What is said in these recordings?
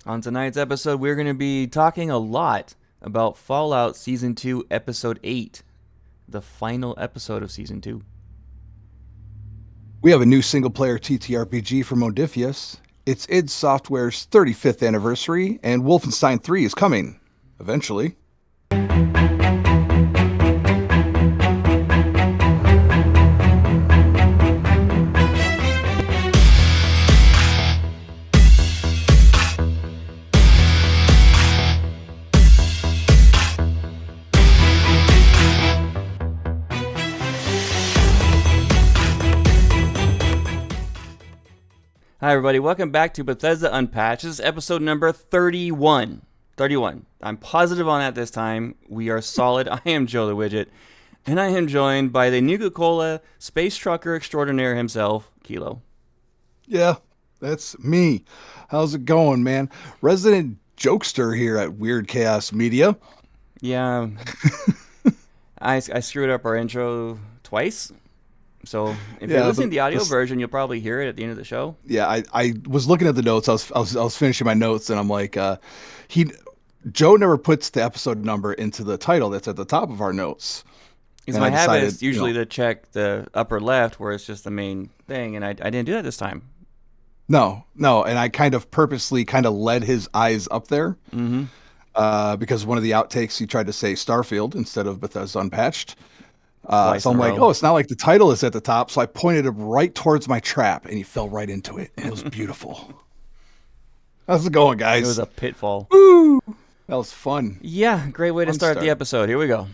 On tonight's episode, we're going to be talking a lot about Fallout Season 2, Episode 8, the final episode of Season 2. We have a new single-player TTRPG from Modiphius. It's id Software's 35th anniversary, and Wolfenstein 3 is coming, eventually. Hi, everybody. Welcome back to Bethesda Unpatched. This is episode number 31. 31. I'm positive on that this time. We are solid. I am Joe the Wigit, and I am joined by the Nuka-Cola space trucker extraordinaire himself, Kilo. Yeah, that's me. How's it going, man? Resident jokester here at wyrdkhaosmedia. Yeah, I screwed up our intro twice. So if you're listening to the audio version, you'll probably hear it at the end of the show. Yeah, I was looking at the notes. I was finishing my notes, and I'm like, Joe never puts the episode number into the title that's at the top of our notes. Because my habit is usually to check the upper left where it's just the main thing, and I didn't do that this time. No, and I kind of purposely led his eyes up there because one of the outtakes he tried to say Starfield instead of Bethesda Unpatched. So I'm like, it's not like the title is at the top. So I pointed him right towards my trap, and he fell right into it. And it was beautiful. How's it going, guys? It was a pitfall. Woo! That was fun. Yeah, great way to start the episode. Here we go.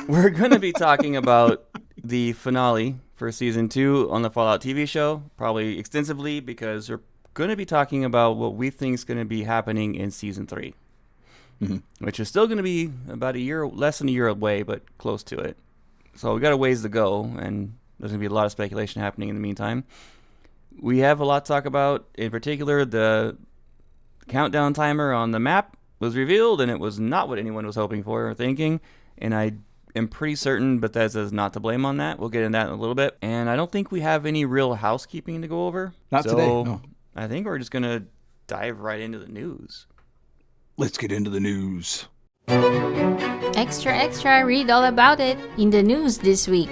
We're going to be talking about the finale for Season 2 on the Fallout TV show, probably extensively, because we're going to be talking about what we think is going to be happening in Season 3, which is still going to be about less than a year away, but close to it. So we got a ways to go, and there's going to be a lot of speculation happening in the meantime. We have a lot to talk about. In particular, the countdown timer on the map was revealed, and it was not what anyone was hoping for or thinking. And I am pretty certain Bethesda is not to blame on that. We'll get into that in a little bit. And I don't think we have any real housekeeping to go over. Not today, no. I think we're just going to dive right into the news. Let's get into the news. Extra, read all about it in the news this week.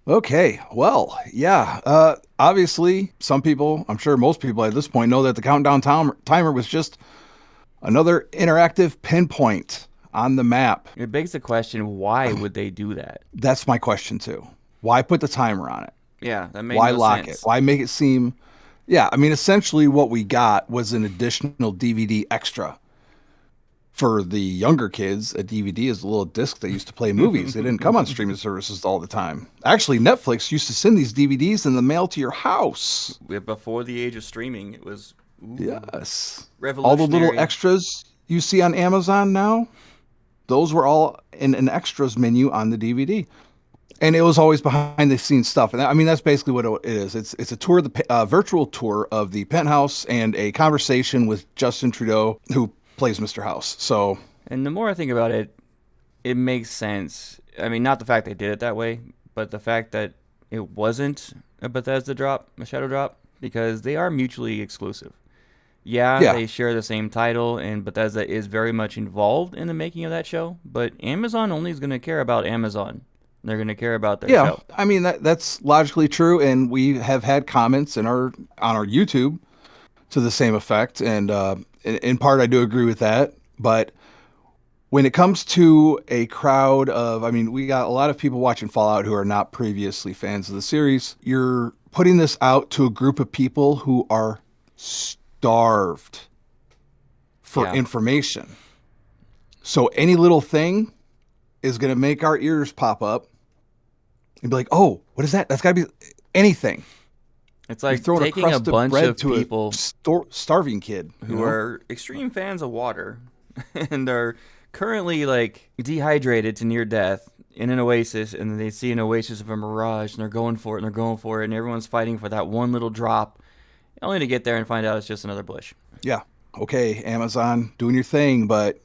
Okay, well, yeah. Obviously, some people, I'm sure most people at this point, know that the countdown timer was just another interactive pinpoint on the map. It begs the question, why would they do that? That's my question, too. Why put the timer on it? Yeah, that makes Why no lock sense. it? Why make it seem... Yeah, I mean, essentially what we got was an additional DVD extra. For the younger kids, a DVD is a little disc that used to play movies. They didn't come on streaming services all the time. Actually, Netflix used to send these DVDs in the mail to your house. Before the age of streaming, it was Yes. revolutionary. All the little extras you see on Amazon now, those were all in an extras menu on the DVD. And it was always behind the scenes stuff. And I mean, that's basically what it is. It's a tour, virtual tour of the penthouse and a conversation with Justin Trudeau, who plays Mr. House. So, and the more I think about it, it makes sense. I mean, not the fact they did it that way, but the fact that it wasn't a Bethesda drop, a shadow drop, because they are mutually exclusive. Yeah, they share the same title, and Bethesda is very much involved in the making of that show, but Amazon only is going to care about Amazon. They're going to care about their show. I mean, that's logically true, and we have had comments on our YouTube to the same effect, and in part I do agree with that. But when it comes to a crowd of, I mean, we got a lot of people watching Fallout who are not previously fans of the series. You're putting this out to a group of people who are starved for information. So any little thing is going to make our ears pop up and be like, oh, what is that? That's got to be anything. It's like taking a bunch of people starving kid who are extreme fans of water and are currently like dehydrated to near death in an oasis, and then they see an oasis of a mirage, and they're going for it, and everyone's fighting for that one little drop, only to get there and find out it's just another bush. Yeah. Okay, Amazon, doing your thing, but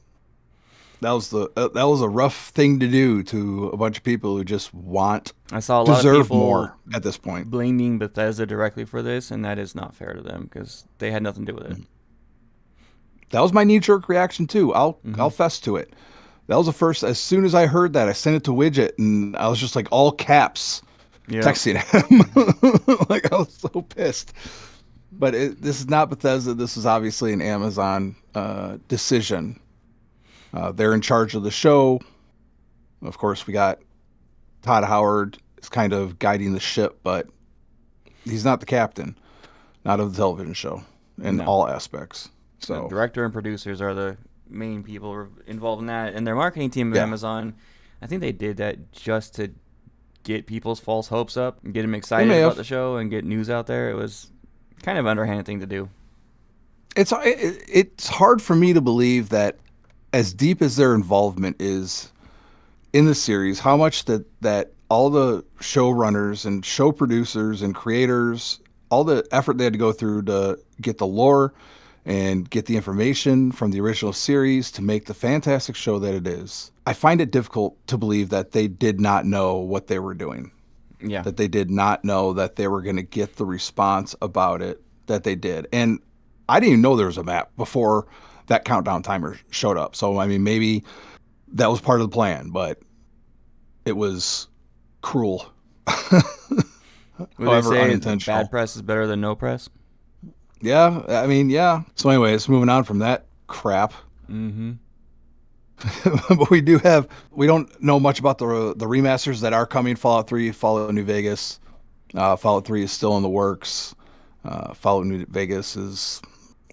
that was a rough thing to do to a bunch of people who just I saw a lot of people more at this point, blaming Bethesda directly for this, and that is not fair to them because they had nothing to do with it. That was my knee-jerk reaction too. I'll fess to it. That was the first. As soon as I heard that, I sent it to Wigit, and I was just like all caps, texting him. Like I was so pissed. But this is not Bethesda. This is obviously an Amazon decision. They're in charge of the show. Of course, we got Todd Howard is kind of guiding the ship, but he's not the captain, not of the television show in all aspects. So the director and producers are the main people involved in that, and their marketing team of Amazon, I think they did that just to get people's false hopes up and get them excited about the show and get news out there. It was kind of underhanded thing to do. It's hard for me to believe that as deep as their involvement is in the series, how much that all the showrunners and show producers and creators, all the effort they had to go through to get the lore and get the information from the original series to make the fantastic show that it is. I find it difficult to believe that they did not know what they were doing. Yeah. That they did not know that they were going to get the response about it that they did. And I didn't even know there was a map before that countdown timer showed up. So, I mean, maybe that was part of the plan, but it was cruel. Would they say bad press is better than no press? Yeah, I mean, yeah. So anyways, moving on from that crap. Mm-hmm. But we don't know much about the remasters that are coming. Fallout 3, Fallout New Vegas. Fallout 3 is still in the works. Fallout New Vegas is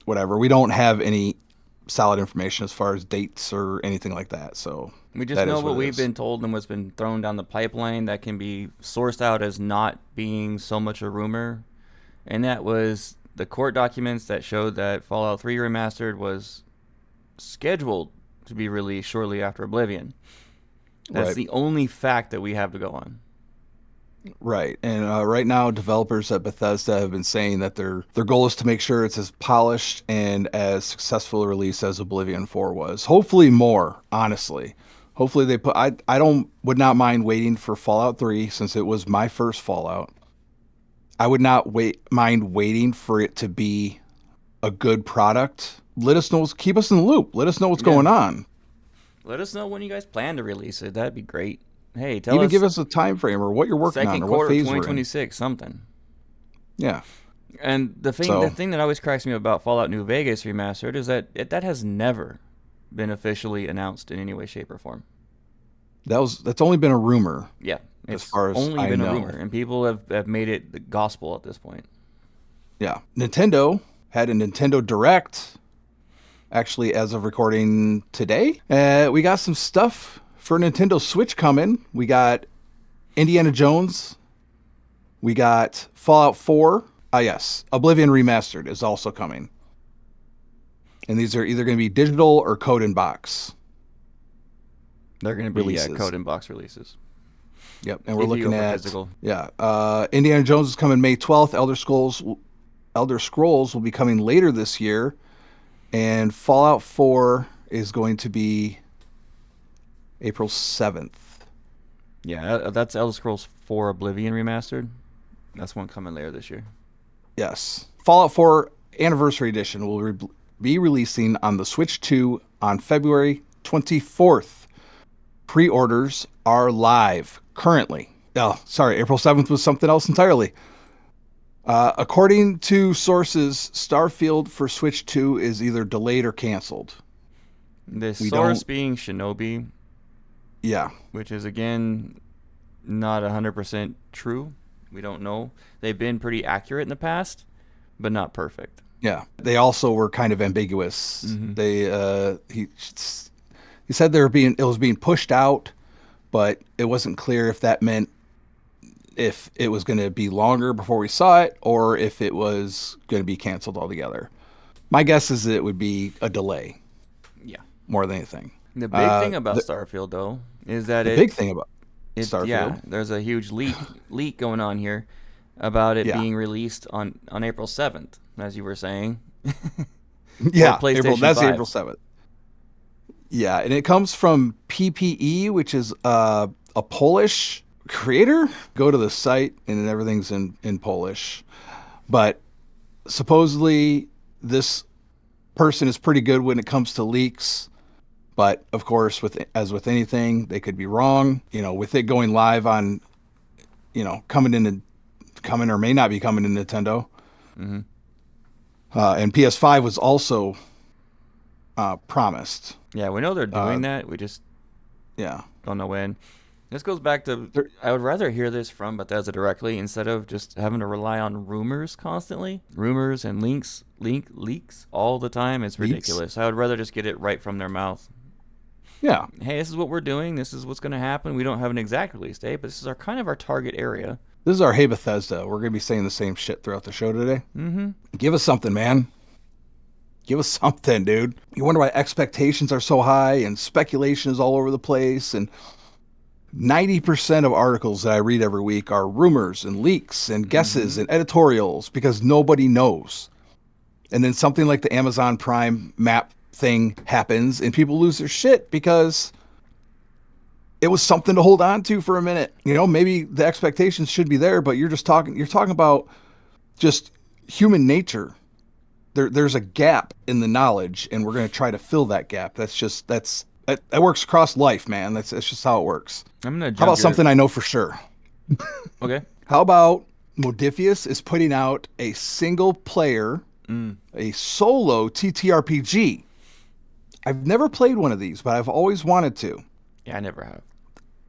whatever. We don't have any solid information as far as dates or anything like that. So we just know what we've been told and what's been thrown down the pipeline that can be sourced out as not being so much a rumor. And that was the court documents that showed that Fallout 3 Remastered was scheduled to be released shortly after Oblivion. That's the only fact that we have to go on. Right. And right now, developers at Bethesda have been saying that their goal is to make sure it's as polished and as successful a release as Oblivion 4 was. Hopefully more, honestly. Hopefully they put... I would not mind waiting for Fallout 3 since it was my first Fallout. I would not mind waiting for it to be a good product. Let us know. Keep us in the loop. Let us know what's going on. Let us know when you guys plan to release it. That'd be great. Hey, tell us. Give us a time frame or what you're working on or what phase we're in. 2026, something. Yeah. And the thing that always cracks me about Fallout New Vegas Remastered is that that has never been officially announced in any way, shape, or form. That's only been a rumor. Yeah. As far as only I been know. a rumor, and people have made it the gospel at this point. Yeah. Nintendo had a Nintendo Direct, actually, as of recording today. We got some stuff for Nintendo Switch coming. We got Indiana Jones. We got Fallout 4. Yes. Oblivion Remastered is also coming. And these are either going to be digital or code in box. They're going to be code in box releases. Yep, and we're looking at physical. Indiana Jones is coming May 12th. Elder Scrolls will be coming later this year, and Fallout 4 is going to be April 7th. Yeah, that's Elder Scrolls 4 Oblivion Remastered. That's one coming later this year. Yes, Fallout 4 Anniversary Edition will be releasing on the Switch 2 on February 24th. Pre-orders are live currently. Oh, sorry, April 7th was something else entirely. According to sources, Starfield for Switch 2 is either delayed or canceled. The source being Shinobi. Yeah. Which is, again, not 100% true. We don't know. They've been pretty accurate in the past, but not perfect. Yeah. They also were kind of ambiguous. Mm-hmm. He said it was being pushed out, but it wasn't clear if that meant if it was going to be longer before we saw it or if it was going to be canceled altogether. My guess is it would be a delay. Yeah. More than anything. The big thing about Starfield, though, is that Starfield. Yeah, there's a huge leak going on here about it being released on April 7th, as you were saying. Yeah, April 7th. Yeah, and it comes from PPE, which is a Polish creator. Go to the site, and everything's in Polish. But supposedly, this person is pretty good when it comes to leaks, but of course, as with anything, they could be wrong. With it going live on, coming or may not be coming to Nintendo. Mm-hmm. And PS5 was also promised. Yeah, we know they're doing that. We just don't know when. This goes back to, I would rather hear this from Bethesda directly instead of just having to rely on rumors constantly. Rumors and leaks all the time. It's ridiculous. I would rather just get it right from their mouth. Yeah. Hey, this is what we're doing. This is what's going to happen. We don't have an exact release date, but this is our target area. This is our Hey Bethesda. We're going to be saying the same shit throughout the show today. Mm-hmm. Give us something, man. Give us something, dude. You wonder why expectations are so high and speculation is all over the place, and 90% of articles that I read every week are rumors and leaks and guesses and editorials because nobody knows. And then something like the Amazon Prime map thing happens and people lose their shit because it was something to hold on to for a minute. Maybe the expectations should be there, but you're talking about just human nature. There's a gap in the knowledge, and we're going to try to fill that gap. That works across life, man. That's just how it works. How about something I know for sure? Okay. How about Modiphius is putting out a single player, a solo TTRPG. I've never played one of these, but I've always wanted to. Yeah, I never have.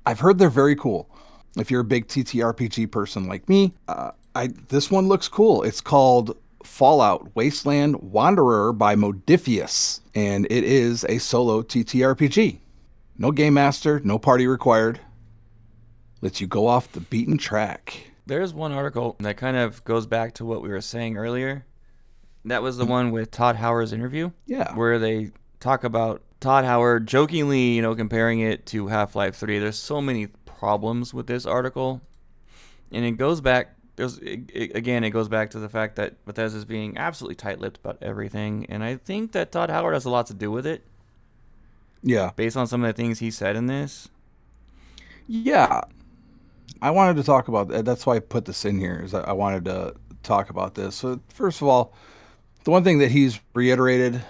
I've heard they're very cool. If you're a big TTRPG person like me, this one looks cool. It's called Fallout Wasteland Wanderer by Modiphius, and it is a solo TTRPG. No game master, no party required. Lets you go off the beaten track. There's one article that kind of goes back to what we were saying earlier. That was the one with Todd Howard's interview. Yeah. Where they talk about Todd Howard jokingly, comparing it to Half-Life 3. There's so many problems with this article. And it goes back, it goes back to the fact that Bethesda's being absolutely tight-lipped about everything. And I think that Todd Howard has a lot to do with it. Yeah. Based on some of the things he said in this. Yeah. I wanted to talk about that. That's why I put this in here, is I wanted to talk about this. So first of all, the one thing that he's reiterated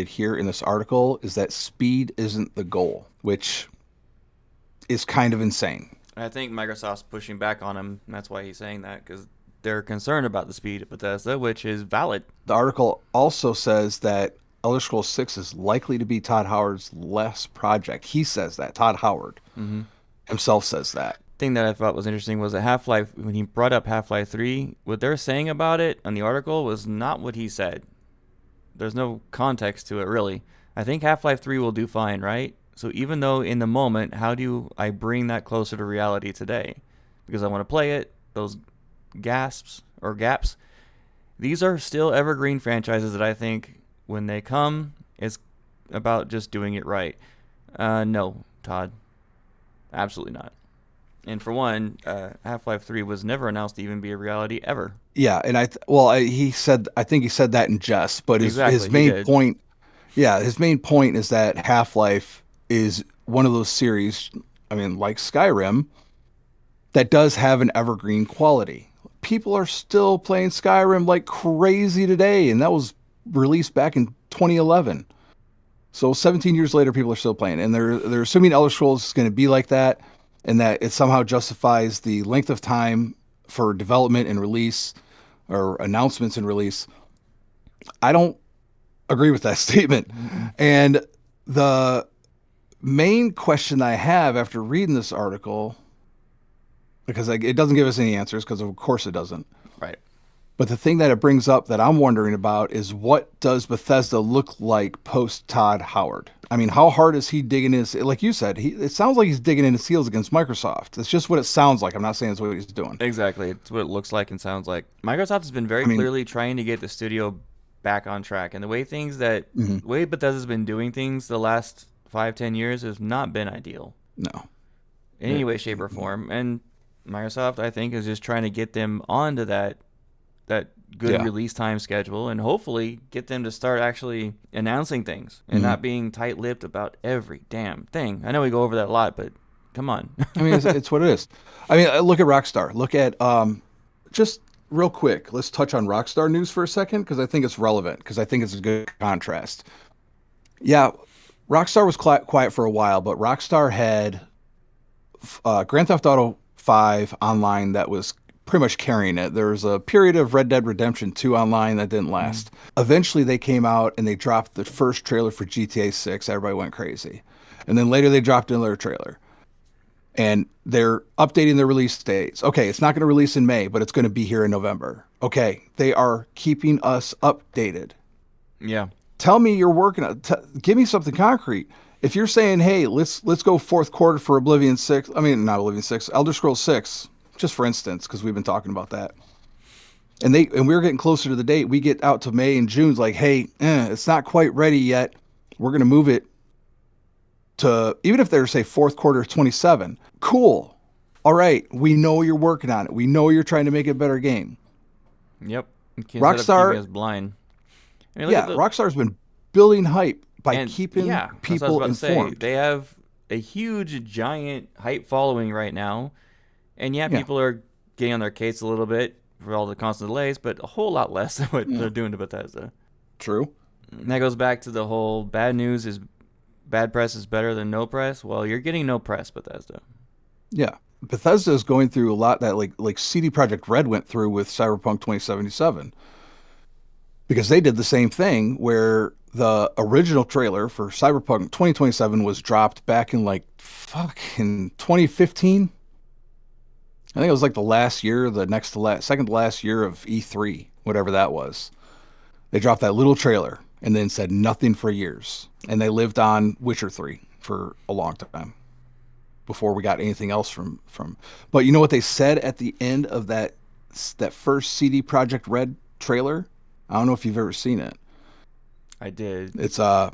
here in this article is that speed isn't the goal, which is kind of insane. I think Microsoft's pushing back on him, and that's why he's saying that, because they're concerned about the speed of Bethesda, which is valid. The article also says that Elder Scrolls 6 is likely to be Todd Howard's last project. He says that. Todd Howard himself says that. Thing that I thought was interesting was that Half-Life, when he brought up Half-Life 3, what they're saying about it on the article was not what he said. There's no context to it, really. I think Half-Life 3 will do fine, right? So even though in the moment, how do I bring that closer to reality today? Because I want to play it, those gaps, these are still evergreen franchises that I think when they come, it's about just doing it right. No, Todd. Absolutely not. And for one, Half-Life 3 was never announced to even be a reality ever. Yeah, and I think he said that in jest, but his main point, his main point is that Half-Life is one of those series, like Skyrim, that does have an evergreen quality. People are still playing Skyrim like crazy today, and that was released back in 2011. So 17 years later, people are still playing, and they're assuming Elder Scrolls is going to be like that, and that it somehow justifies the length of time for development and release, or announcements and release. I don't agree with that statement. Mm-hmm. And the main question I have after reading this article, because it doesn't give us any answers, because of course it doesn't. Right. But the thing that it brings up that I'm wondering about is, what does Bethesda look like post Todd Howard? How hard is he digging his, like you said, it sounds like he's digging in his heels against Microsoft. It's just what it sounds like. I'm not saying it's what he's doing. Exactly. It's what it looks like and sounds like. Microsoft has been very clearly trying to get the studio back on track. And the way the way Bethesda's been doing things the last 5-10 years has not been ideal. No. In any way, shape, or form. And Microsoft, I think, is just trying to get them onto that good release time schedule, and hopefully get them to start actually announcing things and not being tight-lipped about every damn thing. I know we go over that a lot, but come on. It's what it is. Look at Rockstar. Look at just real quick, let's touch on Rockstar news for a second because I think it's relevant because I think it's a good contrast. Yeah, Rockstar was quiet for a while, but Rockstar had Grand Theft Auto 5 online that was pretty much carrying it. There was a period of Red Dead Redemption 2 online that didn't last. Eventually, they came out and they dropped the first trailer for GTA 6. Everybody went crazy. And then later, they dropped another trailer. And they're updating their release dates. Okay, it's not going to release in May, but it's going to be here in November. Okay, they are keeping us updated. Yeah. Tell me you're working on. Give me something concrete. If you're saying, hey, let's go fourth quarter for Oblivion 6. I mean, not Oblivion 6. Elder Scrolls 6, just for instance, because we've been talking about that. And we're getting closer to the date. We get out to May and June's like, hey, it's not quite ready yet. We're going to move it to, even if they're say fourth quarter of 27. Cool. All right. We know you're working on it. We know you're trying to make it a better game. Yep. Rockstar is blind. I mean, Rockstar's been building hype by keeping people informed. Say, they have a huge, giant hype following right now. And people are getting on their case a little bit for all the constant delays, but a whole lot less than what they're doing to Bethesda. True. And that goes back to the whole bad press is better than no press. Well, you're getting no press, Bethesda. Yeah. Bethesda is going through a lot that like CD Projekt Red went through with Cyberpunk 2077. Because they did the same thing where the original trailer for Cyberpunk 2027 was dropped back in in 2015. I think it was like the last year, second to last year of E3, whatever that was. They dropped that little trailer and then said nothing for years. And they lived on Witcher 3 for a long time before we got anything else from. But you know what they said at the end of that first CD Projekt Red trailer? I don't know if you've ever seen it. I did. It's the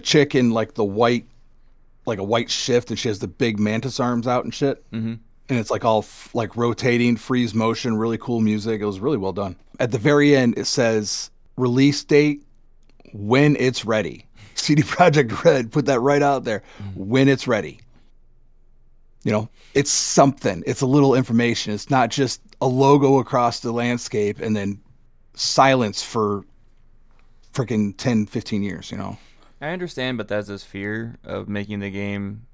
chick in like a white shift, and she has the big mantis arms out and shit. Mm-hmm. And it's like all like rotating, freeze motion, really cool music. It was really well done. At the very end, it says release date when it's ready. CD Projekt Red put that right out there. When it's ready. You know, it's something. It's a little information. It's not just a logo across the landscape and then silence for freaking 10, 15 years, you know. I understand Bethesda's fear of making the game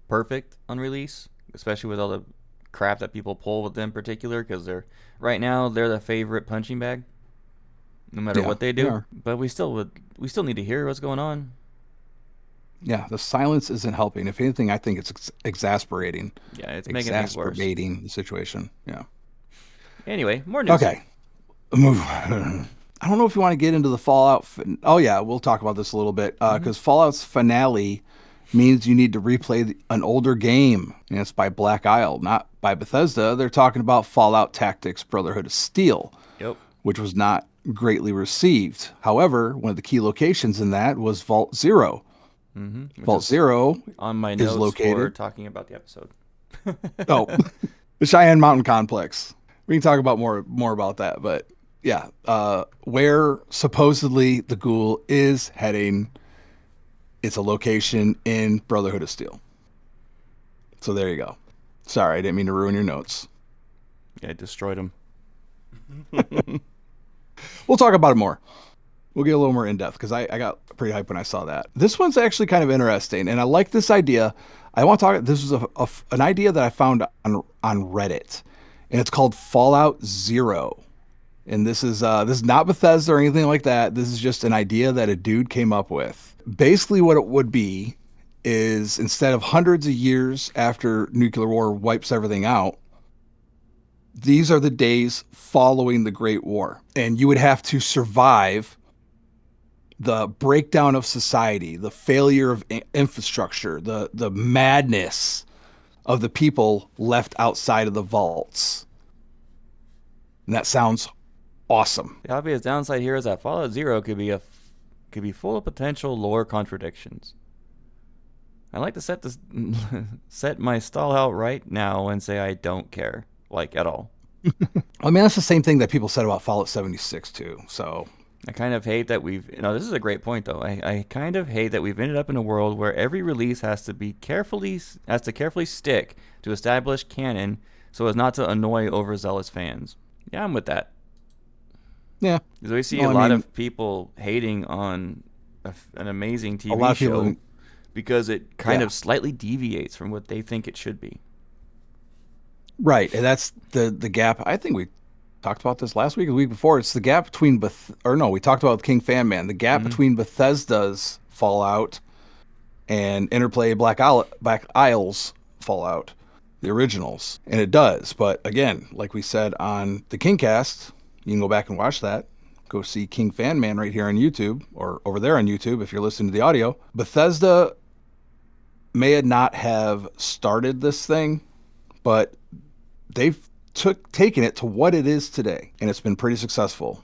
perfect on release, especially with all the crap that people pull with them in particular, because they're the favorite punching bag, no matter what they do. But we still need to hear what's going on. Yeah, the silence isn't helping. If anything, I think it's exasperating. Yeah, it's making things worse. Exacerbating the situation. Yeah. Anyway, more news. Okay. I don't know if you want to get into the Fallout. Oh yeah, we'll talk about this a little bit because Fallout's finale means you need to replay an older game, and it's by Black Isle, not by Bethesda. They're talking about Fallout Tactics: Brotherhood of Steel, which was not greatly received. However, one of the key locations in that was Vault Zero. Mm-hmm. Vault Zero on my notes is located. For talking about the episode. The Cheyenne Mountain Complex. We can talk about more about that, but yeah, where supposedly the ghoul is heading. It's a location in Brotherhood of Steel. So there you go. Sorry, I didn't mean to ruin your notes. Yeah, I destroyed them. We'll talk about it more. We'll get a little more in-depth because I got pretty hyped when I saw that. This one's actually kind of interesting, and I like this idea. I want to talk. This is an idea that I found on Reddit, and it's called Fallout Zero. And this is not Bethesda or anything like that. This is just an idea that a dude came up with. Basically, what it would be is instead of hundreds of years after nuclear war wipes everything out, these are the days following the Great War. And you would have to survive the breakdown of society, the failure of infrastructure, the madness of the people left outside of the vaults. And that sounds awesome. The obvious downside here is that Fallout Zero could be full of potential lore contradictions. I like to set my stall out right now and say I don't care, at all. I mean, that's the same thing that people said about Fallout 76 too. So I kind of hate that this is a great point though. I kind of hate that we've ended up in a world where every release has to carefully stick to established canon so as not to annoy overzealous fans. Yeah, I'm with that. Yeah. Because we see a lot of people hating on an amazing TV show because it kind of slightly deviates from what they think it should be. Right, and that's the gap. I think we talked about this last week or the week before. It's the gap between we talked about King Fan Man. The gap between Bethesda's Fallout and Interplay Black Isles Fallout, the originals. And it does. But again, like we said on the Kingcast, you can go back and watch that. Go see King Fan Man right here on YouTube, or over there on YouTube if you're listening to the audio. Bethesda may not have started this thing, but they've taken it to what it is today, and it's been pretty successful.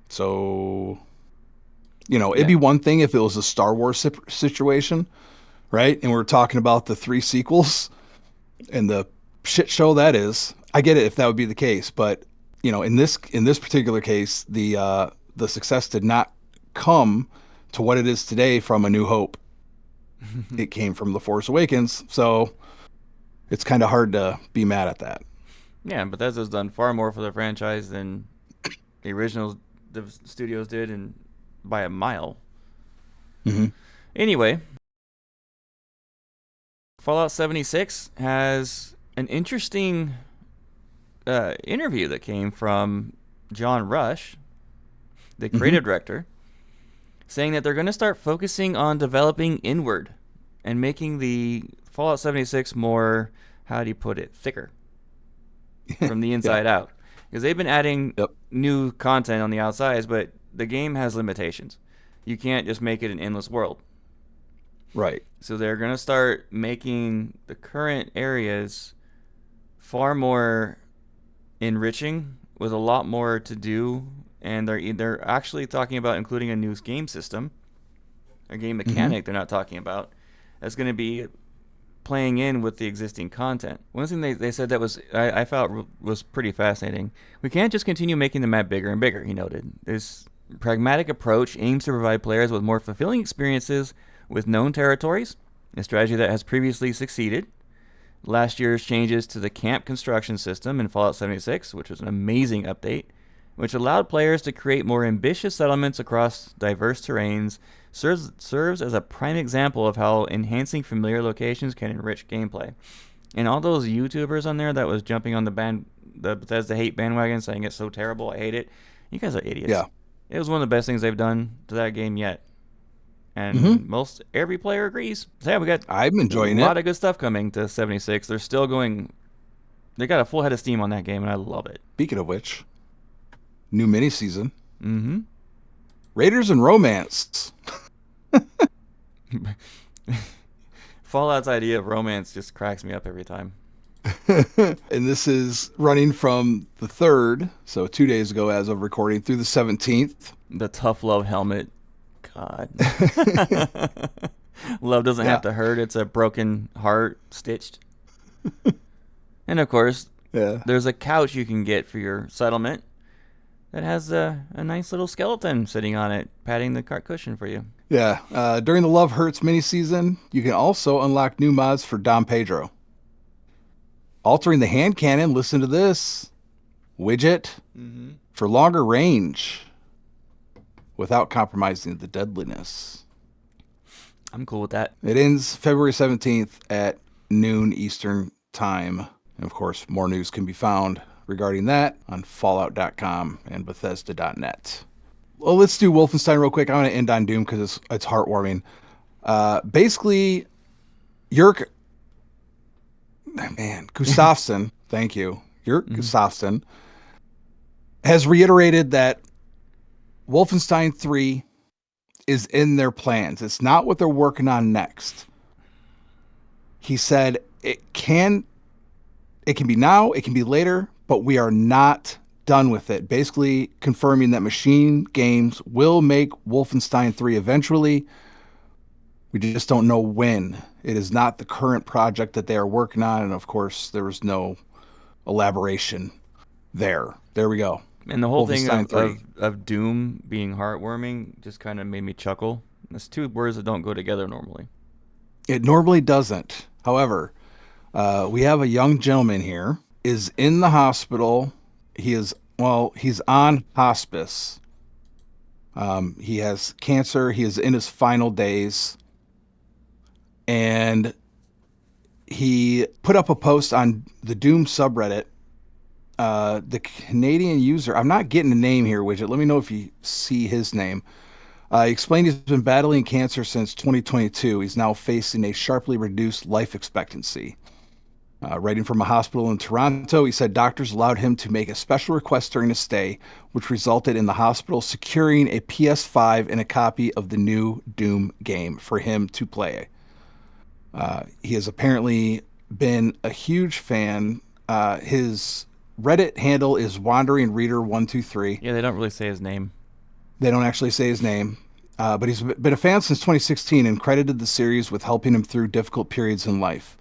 So, it'd be one thing if it was a Star Wars situation, right? And we're talking about the 3 sequels and the shit show that is. I get it if that would be the case, but in this particular case, the success did not come to what it is today from A New Hope. It came from The Force Awakens, so it's kind of hard to be mad at that. Yeah, Bethesda's done far more for the franchise than the original studios did, and by a mile. Mm-hmm. Anyway, Fallout 76 has an interesting interview that came from John Rush, the creative director, saying that they're going to start focusing on developing inward and making the Fallout 76 more, how do you put it, thicker from the inside out. Because they've been adding new content on the outsides, but the game has limitations. You can't just make it an endless world. Right. So they're going to start making the current areas far more enriching with a lot more to do, and they're actually talking about including a new game system, a game mechanic they're not talking about, that's going to be playing in with the existing content. One thing they said that was I felt was pretty fascinating. We can't just continue making the map bigger and bigger, he noted. This pragmatic approach aims to provide players with more fulfilling experiences with known territories, a strategy that has previously succeeded. Last year's changes to the camp construction system in Fallout 76, which was an amazing update, which allowed players to create more ambitious settlements across diverse terrains, serves as a prime example of how enhancing familiar locations can enrich gameplay. And all those YouTubers on there that was jumping on the Bethesda hate bandwagon saying it's so terrible, I hate it, you guys are idiots. Yeah. It was one of the best things they've done to that game yet. And every player agrees. So yeah, I'm enjoying a lot of good stuff coming to 76. They're still going. They got a full head of steam on that game, and I love it. Speaking of which, new mini season. Mm-hmm. Raiders and Romance. Fallout's idea of romance just cracks me up every time. And this is running from the 3rd, so 2 days ago as of recording, through the 17th. The tough love helmet. God. Love doesn't have to hurt. It's a broken heart stitched. And of course, there's a couch you can get for your settlement that has a nice little skeleton sitting on it, patting the cart cushion for you. Yeah. During the Love Hurts mini-season, you can also unlock new mods for Dom Pedro. Altering the hand cannon, listen to this, Wigit, for longer range, without compromising the deadliness. I'm cool with that. It ends February 17th at noon Eastern Time. And of course, more news can be found regarding that on Fallout.com and Bethesda.net. Well, let's do Wolfenstein real quick. I want to end on Doom because it's heartwarming. Basically, Gustafsson, thank you. Gustafsson has reiterated that Wolfenstein 3 is in their plans. It's not what they're working on next. He said it can be now, it can be later, but we are not done with it. Basically confirming that Machine Games will make Wolfenstein 3 eventually. We just don't know when. It is not the current project that they are working on, and of course there was no elaboration there. There we go. And the whole thing of Doom being heartwarming just kind of made me chuckle. It's 2 words that don't go together normally. It normally doesn't. However, we have a young gentleman here, is in the hospital he's on hospice. He has cancer. He is in his final days. And he put up a post on the Doom subreddit. The Canadian user, I'm not getting a name here, Widget. Let me know if you see his name. He explained he's been battling cancer since 2022. He's now facing a sharply reduced life expectancy. Writing from a hospital in Toronto, he said doctors allowed him to make a special request during his stay, which resulted in the hospital securing a PS5 and a copy of the new Doom game for him to play. He has apparently been a huge fan. His Reddit handle is Wandering Reader 123. Yeah, they don't really say his name. They don't actually say his name. But he's been a fan since 2016 and credited the series with helping him through difficult periods in life.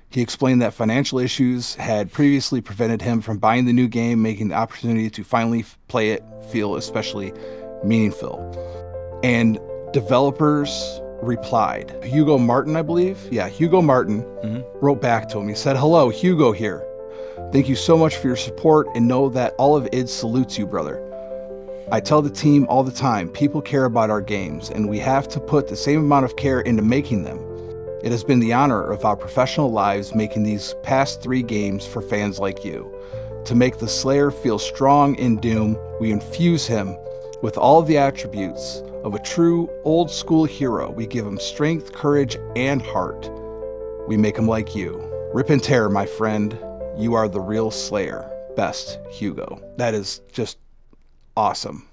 He explained that financial issues had previously prevented him from buying the new game, making the opportunity to finally play it feel especially meaningful. And developers replied. Hugo Martin, I believe. Yeah, Hugo Martin wrote back to him. He said, "Hello, Hugo here. Thank you so much for your support and know that all of id salutes you, brother. I tell the team all the time, people care about our games, and we have to put the same amount of care into making them. It has been the honor of our professional lives making these past 3 games for fans like you. To make the Slayer feel strong in Doom, we infuse him with all the attributes of a true old-school hero. We give him strength, courage, and heart. We make him like you. Rip and tear, my friend. You are the real Slayer. Best, Hugo." That is just awesome.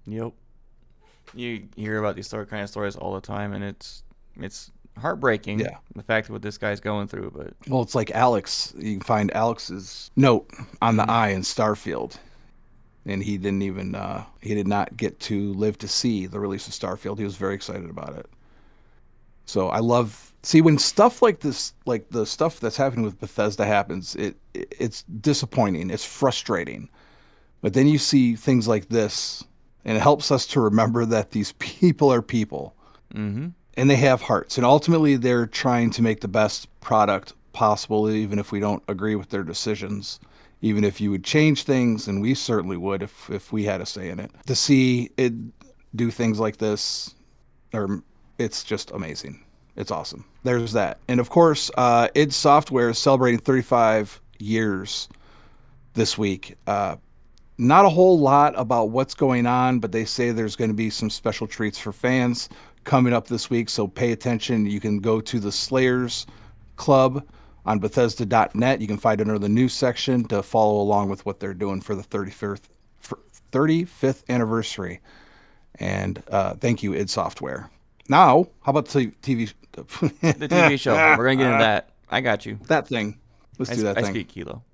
Yep. You hear about these kind of stories all the time, and it's heartbreaking. Yeah. The fact of what this guy's going through, but Well, it's like Alex. You can find Alex's note on the eye in Starfield. And he didn't even, he did not get to live to see the release of Starfield. He was very excited about it. So I love, when stuff like this, like the stuff that's happening with Bethesda happens, it's disappointing. It's frustrating. But then you see things like this, and it helps us to remember that these people are people. Mm-hmm. And they have hearts. And ultimately, they're trying to make the best product possible, even if we don't agree with their decisions. Even if you would change things, and we certainly would if we had a say in it. To see it do things like this, it's just amazing. It's awesome. There's that. And of course, id Software is celebrating 35 years this week. Not a whole lot about what's going on, but they say there's going to be some special treats for fans coming up this week, so pay attention. You can go to the Slayers Club on Bethesda.net. You can find it under the news section to follow along with what they're doing for the 35th anniversary. And thank you, id Software. Now, how about the TV? The TV show. We're going to get into that. I got you. That thing. Let's do that thing. I speak Kilo.